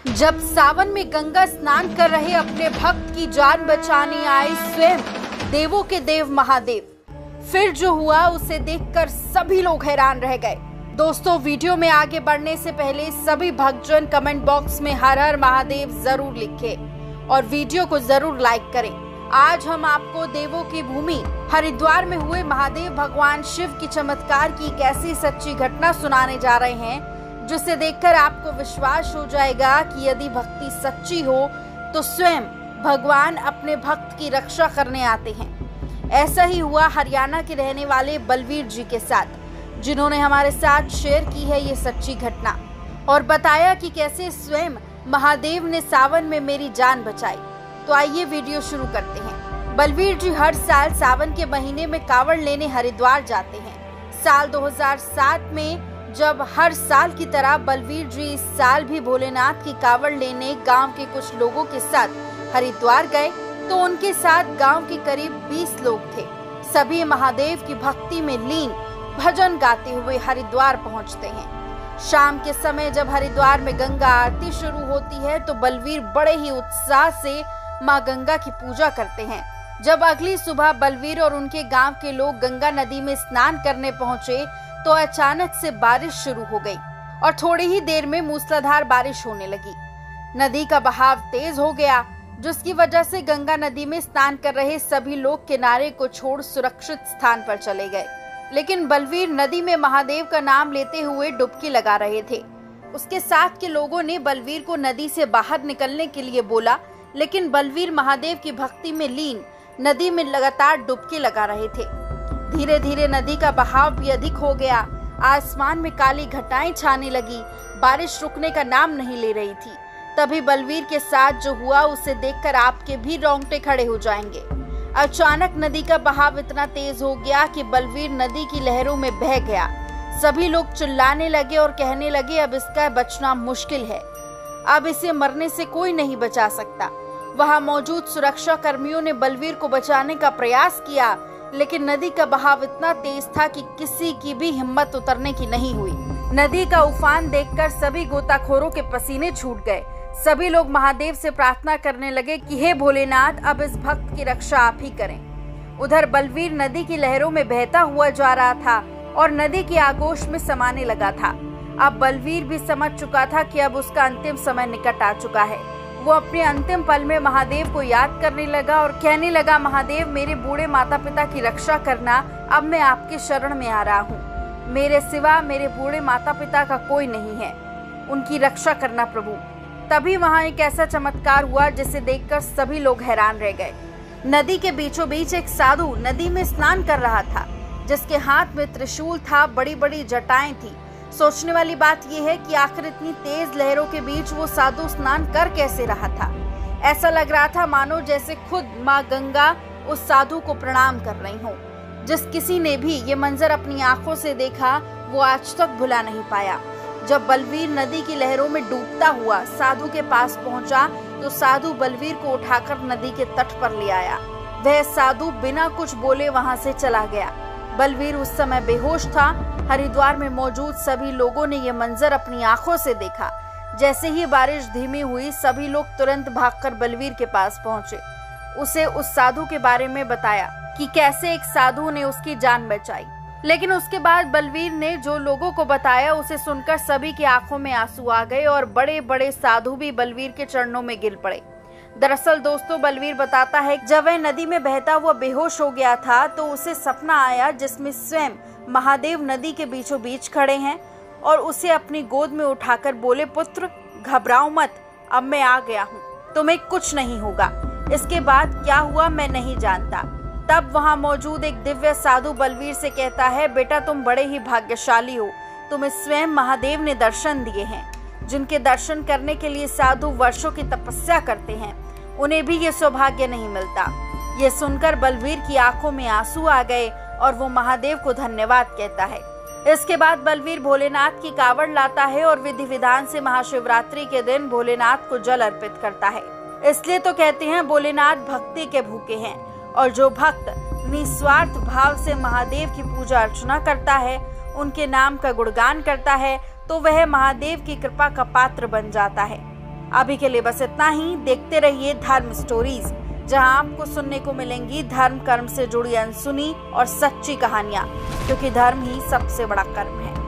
जब सावन में गंगा स्नान कर रहे अपने भक्त की जान बचाने आए स्वयं देवों के देव महादेव, फिर जो हुआ उसे देखकर सभी लोग हैरान रह गए। दोस्तों, वीडियो में आगे बढ़ने से पहले सभी भक्तजन कमेंट बॉक्स में हर हर महादेव जरूर लिखें और वीडियो को जरूर लाइक करें। आज हम आपको देवों की भूमि हरिद्वार में हुए महादेव भगवान शिव की चमत्कार की एक ऐसी सच्ची घटना सुनाने जा रहे हैं जिसे देखकर आपको विश्वास हो जाएगा कि यदि भक्ति सच्ची हो तो स्वयं भगवान अपने भक्त की रक्षा करने आते हैं। ऐसा ही हुआ हरियाणा के रहने वाले बलवीर जी के साथ, जिन्होंने हमारे साथ शेयर की है ये सच्ची घटना और बताया कि कैसे स्वयं महादेव ने सावन में मेरी जान बचाई। तो आइए वीडियो शुरू करते हैं। बलवीर जी हर साल सावन के महीने में कांवड़ लेने हरिद्वार जाते हैं। साल 2007 में जब हर साल की तरह बलवीर जी इस साल भी भोलेनाथ की कांवड़ लेने गांव के कुछ लोगों के साथ हरिद्वार गए तो उनके साथ गांव के करीब 20 लोग थे। सभी महादेव की भक्ति में लीन भजन गाते हुए हरिद्वार पहुंचते हैं। शाम के समय जब हरिद्वार में गंगा आरती शुरू होती है तो बलवीर बड़े ही उत्साह से मां गंगा की पूजा करते हैं। जब अगली सुबह बलवीर और उनके गांव के लोग गंगा नदी में स्नान करने पहुंचे तो अचानक से बारिश शुरू हो गई और थोड़ी ही देर में मूसलाधार बारिश होने लगी। नदी का बहाव तेज हो गया, जिसकी वजह से गंगा नदी में स्नान कर रहे सभी लोग किनारे को छोड़ सुरक्षित स्थान पर चले गए। लेकिन बलवीर नदी में महादेव का नाम लेते हुए डुबकी लगा रहे थे। उसके साथ के लोगों ने बलवीर को नदी से बाहर निकलने के लिए बोला, लेकिन बलवीर महादेव की भक्ति में लीन नदी में लगातार डुबकी लगा रहे थे। धीरे धीरे नदी का बहाव भी अधिक हो गया। आसमान में काली घटाएं छाने लगी। बारिश रुकने का नाम नहीं ले रही थी। तभी बलवीर के साथ जो हुआ उसे देखकर आपके भी रोंगटे खड़े हो जाएंगे। अचानक नदी का बहाव इतना तेज हो गया कि बलवीर नदी की लहरों में बह गया। सभी लोग चिल्लाने लगे और कहने लगे, अब इसका बचना मुश्किल है, अब इसे मरने से कोई नहीं बचा सकता। वहां मौजूद सुरक्षा कर्मियों ने बलवीर को बचाने का प्रयास किया, लेकिन नदी का बहाव इतना तेज था कि किसी की भी हिम्मत उतरने की नहीं हुई। नदी का उफान देखकर सभी गोताखोरों के पसीने छूट गए। सभी लोग महादेव से प्रार्थना करने लगे कि हे भोलेनाथ, अब इस भक्त की रक्षा आप ही करें। उधर बलवीर नदी की लहरों में बहता हुआ जा रहा था और नदी की आगोश में समाने लगा था। अब बलवीर भी समझ चुका था कि अब उसका अंतिम समय निकट आ चुका है। वो अपने अंतिम पल में महादेव को याद करने लगा और कहने लगा, महादेव, मेरे बूढ़े माता पिता की रक्षा करना, अब मैं आपके शरण में आ रहा हूँ। मेरे सिवा मेरे बूढ़े माता पिता का कोई नहीं है, उनकी रक्षा करना प्रभु। तभी वहाँ एक ऐसा चमत्कार हुआ जिसे देखकर सभी लोग हैरान रह गए। नदी के बीचों बीच एक साधु नदी में स्नान कर रहा था, जिसके हाथ में त्रिशूल था, बड़ी बड़ी जटाएं थी। सोचने वाली बात यह है कि आखिर इतनी तेज लहरों के बीच वो साधु स्नान कर कैसे रहा था। ऐसा लग रहा था मानो जैसे खुद माँ गंगा उस साधु को प्रणाम कर रही हो। जिस किसी ने भी ये मंजर अपनी आंखों से देखा वो आज तक भुला नहीं पाया। जब बलवीर नदी की लहरों में डूबता हुआ साधु के पास पहुंचा तो साधु बलवीर को उठाकर नदी के तट पर ले आया। वह साधु बिना कुछ बोले वहां से चला गया। बलवीर उस समय बेहोश था। हरिद्वार में मौजूद सभी लोगों ने यह मंजर अपनी आंखों से देखा। जैसे ही बारिश धीमी हुई, सभी लोग तुरंत भागकर बलवीर के पास पहुंचे। उसे उस साधु के बारे में बताया कि कैसे एक साधु ने उसकी जान बचाई। लेकिन उसके बाद बलवीर ने जो लोगों को बताया उसे सुनकर सभी की आंखों में आंसू आ गए और बड़े बड़े साधु भी बलवीर के चरणों में गिर पड़े। दरअसल दोस्तों, बलवीर बताता है जब वह नदी में बहता हुआ बेहोश हो गया था तो उसे सपना आया जिसमें स्वयं महादेव नदी के बीचों बीच खड़े हैं और उसे अपनी गोद में उठाकर बोले, पुत्र घबराओ मत, अब मैं आ गया हूँ, तुम्हें कुछ नहीं होगा। इसके बाद क्या हुआ मैं नहीं जानता। तब वहाँ मौजूद एक दिव्य साधु बलवीर से कहता है, बेटा तुम बड़े ही भाग्यशाली हो, तुम्हें स्वयं महादेव ने दर्शन दिए हैं। जिनके दर्शन करने के लिए साधु वर्षों की तपस्या करते हैं, उन्हें भी ये सौभाग्य नहीं मिलता। ये सुनकर बलवीर की आंखों में आंसू आ गए और वो महादेव को धन्यवाद कहता है। इसके बाद बलवीर भोलेनाथ की कांवड़ लाता है और विधि विधान से महाशिवरात्रि के दिन भोलेनाथ को जल अर्पित करता है। इसलिए तो कहते हैं भोलेनाथ भक्ति के भूखे हैं और जो भक्त निस्वार्थ भाव से महादेव की पूजा अर्चना करता है, उनके नाम का गुणगान करता है, तो वह महादेव की कृपा का पात्र बन जाता है। अभी के लिए बस इतना ही। देखते रहिए धर्म स्टोरीज, जहां आपको सुनने को मिलेंगी धर्म कर्म से जुड़ी अनसुनी और सच्ची कहानियां, क्योंकि धर्म ही सबसे बड़ा कर्म है।